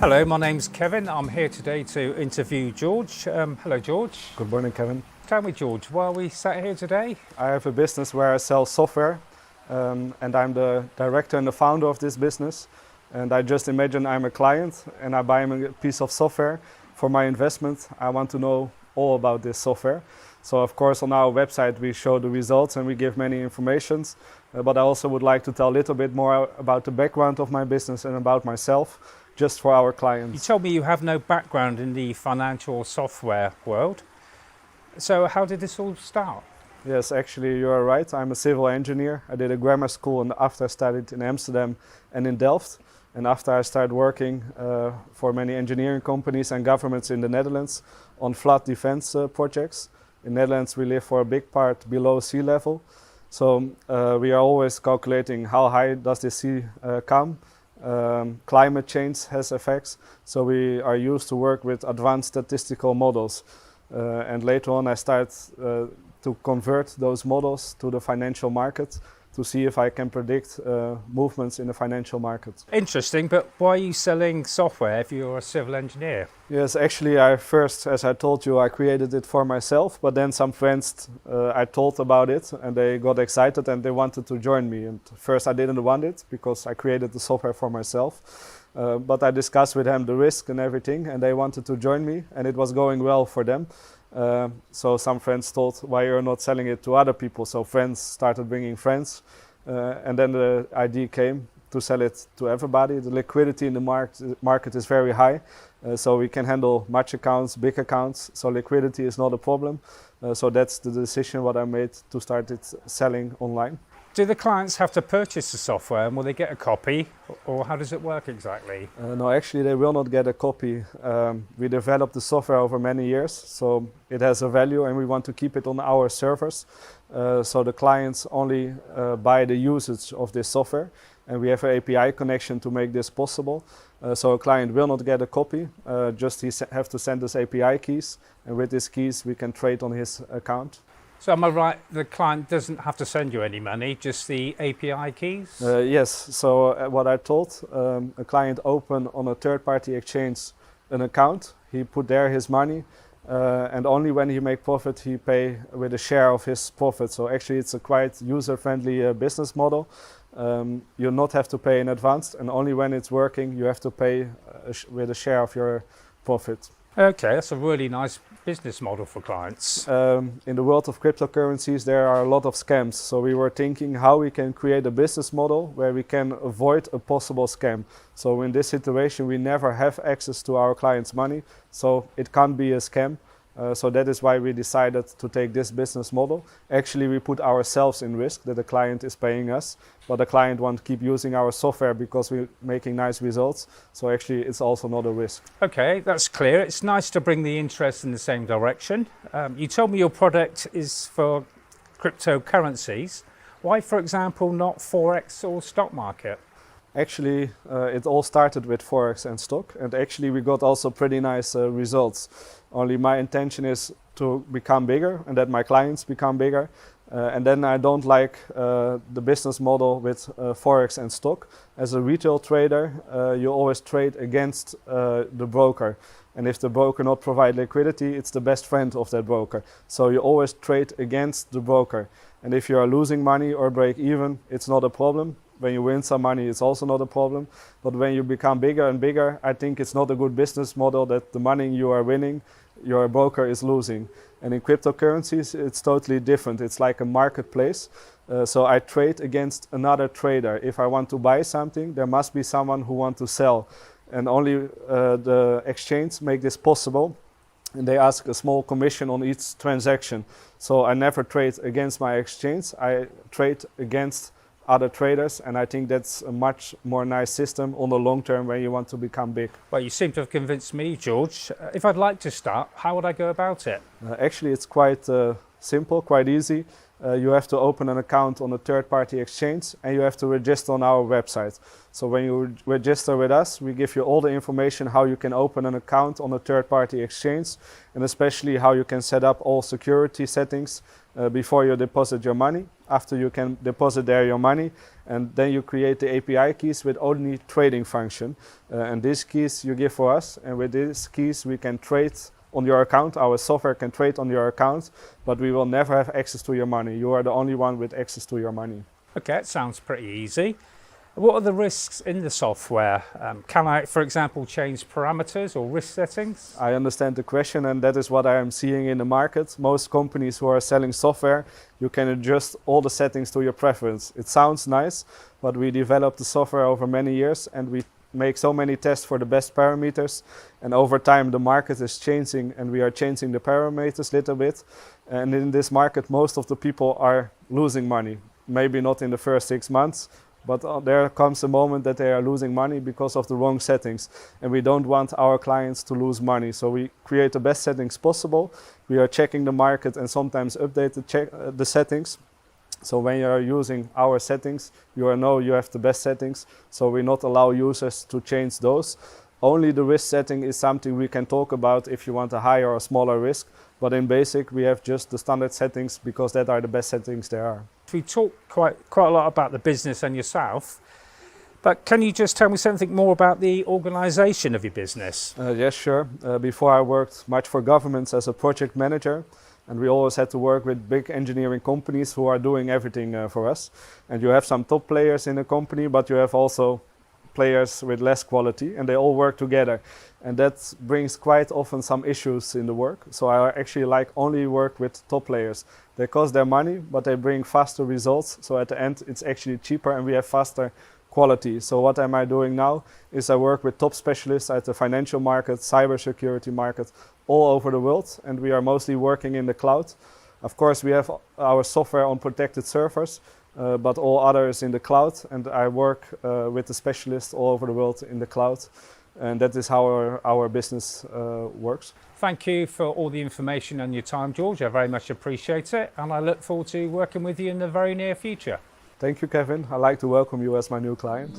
Hello, my name's Kevin. I'm here today to interview George. Hello, George. Good morning, Kevin. Tell me, George, why are we sat here today? I have a business where I sell software, and I'm the director and the founder of this business. And I just imagine I'm a client and I buy a piece of software for my investment. I want to know all about this software. So of course on our website we show the results and we give many informations, but I also would like to tell a little bit more about the background of my business and about myself, just for our clients. You told me you have no background in the financial software world. So how did this all start? Yes, actually you are right. I'm a civil engineer. I did a grammar school and after I studied in Amsterdam and in Delft. And after I started working for many engineering companies and governments in the Netherlands on flood defense projects. In the Netherlands we live for a big part below sea level. So we are always calculating how high does the sea come. Climate change has effects. So we are used to work with advanced statistical models. And later on I started to convert those models to the financial market to see if I can predict movements in the financial market. Interesting, but why are you selling software if you're a civil engineer? Yes, actually I first, as I told you, I created it for myself, but then some friends I told about it and they got excited and they wanted to join me. And first I didn't want it because I created the software for myself. But I discussed with them the risk and everything and they wanted to join me and it was going well for them. So some friends told, why you're not selling it to other people? So friends started bringing friends and then the idea came to sell it to everybody. The liquidity in the market is very high, so we can handle much accounts, big accounts, so liquidity is not a problem. So that's the decision what I made to start it selling online. Do the clients have to purchase the software and will they get a copy, or how does it work exactly? No, actually they will not get a copy. We developed the software over many years, so it has a value and we want to keep it on our servers. So the clients only buy the usage of this software and we have an API connection to make this possible. So a client will not get a copy, just he have to send us API keys and with these keys we can trade on his account. So am I right, the client doesn't have to send you any money, just the API keys? Yes, so what I told, a client open on a third-party exchange an account, he put there his money and only when he make profit he pay with a share of his profit. So actually it's a quite user-friendly business model. You not have to pay in advance and only when it's working you have to pay with a share of your profit. Okay, that's a really nice business model for clients. In the world of cryptocurrencies there are a lot of scams, so we were thinking how we can create a business model where we can avoid a possible scam. So in this situation we never have access to our clients' money, so it can't be a scam. So that is why we decided to take this business model. Actually we put ourselves in risk that the client is paying us, but the client won't keep using our software because we're making nice results. So actually it's also not a risk. Okay, that's clear. It's nice to bring the interest in the same direction. You told me your product is for cryptocurrencies. Why, for example, not Forex or stock market? Actually, it all started with Forex and stock, and actually we got also pretty nice results. Only my intention is to become bigger and that my clients become bigger. And then I don't like the business model with Forex and stock. As a retail trader, you always trade against the broker. And if the broker not provide liquidity, it's the best friend of that broker. So you always trade against the broker. And if you are losing money or break even, it's not a problem. When you win some money, it's also not a problem. But when you become bigger and bigger, I think it's not a good business model that the money you are winning, your broker is losing. And in cryptocurrencies, it's totally different. It's like a marketplace. So I trade against another trader. If I want to buy something, there must be someone who wants to sell. And only the exchange make this possible. And they ask a small commission on each transaction. So I never trade against my exchange. I trade against other traders, and I think that's a much more nice system on the long term when you want to become big. Well, you seem to have convinced me, George. If I'd like to start, how would I go about it? Actually, it's quite simple, quite easy. you have to open an account on a third-party exchange and you have to register on our website. So when you register with us, we give you all the information how you can open an account on a third-party exchange, and especially how you can set up all security settings before you deposit your money, after you can deposit there your money, and then you create the API keys with only trading function. And these keys you give for us, and with these keys we can trade on your account. Our software can trade on your account, but we will never have access to your money. You are the only one with access to your money. Okay, it sounds pretty easy. What are the risks in the software? Can I, for example, change parameters or risk settings? I understand the question, and that is what I am seeing in the market. Most companies who are selling software, you can adjust all the settings to your preference. It sounds nice, but we developed the software over many years and we make so many tests for the best parameters, and over time the market is changing and we are changing the parameters a little bit, and in this market most of the people are losing money. Maybe not in the first 6 months, but there comes a moment that they are losing money because of the wrong settings, and we don't want our clients to lose money. So we create the best settings possible. We are checking the market and sometimes update the settings. So when you are using our settings, you know you have the best settings, so we not allow users to change those. Only the risk setting is something we can talk about if you want a higher or smaller risk, but in basic we have just the standard settings because that are the best settings there are. We talked quite a lot about the business and yourself, but can you just tell me something more about the organisation of your business? Yes, sure. Before I worked much for governments as a project manager, and we always had to work with big engineering companies who are doing everything for us. And you have some top players in a company, but you have also players with less quality, and they all work together. And that brings quite often some issues in the work. So I actually like only work with top players. They cost their money, but they bring faster results. So at the end, it's actually cheaper and we have faster quality. So what am I doing now is I work with top specialists at the financial market, cybersecurity market, all over the world, and we are mostly working in the cloud. Of course, we have our software on protected servers, but all others in the cloud, and I work with the specialists all over the world in the cloud, and that is how our business works. Thank you for all the information and your time, George. I very much appreciate it, and I look forward to working with you in the very near future. Thank you, Kevin. I'd like to welcome you as my new client.